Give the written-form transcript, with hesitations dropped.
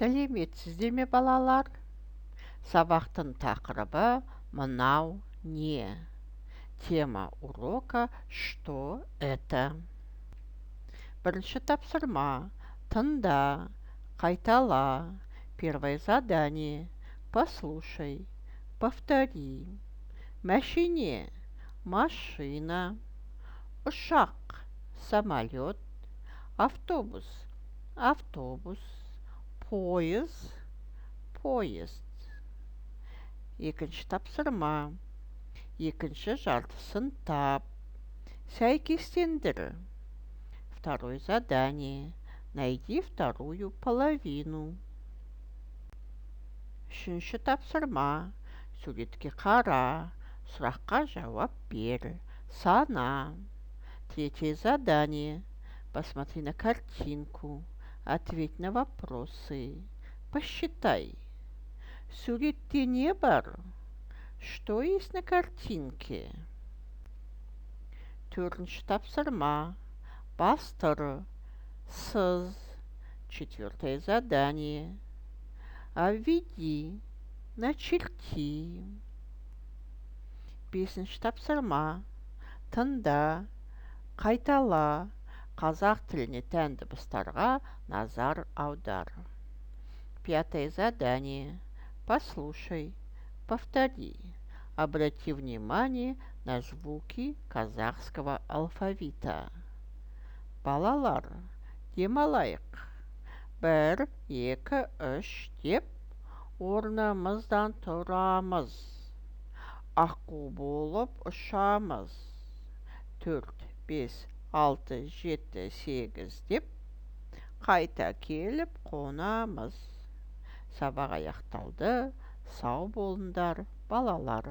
Сәлеметсіздер ме, балалар? Сабақтың тақырыбы мынау не? Тема урока «Что это?». Бірінші тапсырма. Тыңда, қайтала. Первое задание. Послушай, повтори. Машине – машина. Ұшақ – самолет. Автобус – автобус. Поезд – поезд. Екінші тапсырма. Екінші жартысын тап. Сәйкестендір. Второе задание. Найди вторую половину. Үшінші тапсырма. Суретке қара. Сұраққа жауап бер. Сана. Третье задание. Посмотри на картинку. Ответь на вопросы. Посчитай. Суретте не бар? Что есть на картинке? Төртінші тапсырма. Бастыр. Сыз. Четвертое задание. Обведи. Начерти. Бесінші тапсырма. Тыңда. Қайтала. Қазақ тіліне тән дыбыстарға назар аудар. Пятое задание. Послушай, повтори. Обрати внимание на звуки казахского алфавита. Балалар, демалайық. 1, 2, 3 деп орнымыздан тұрамыз. Аққу болып ұшамыз. 4, 5, 6, 7, 8 деп қайта келіп қонамыз. Сабақ аяқталды. Сау болыңдар, балалар.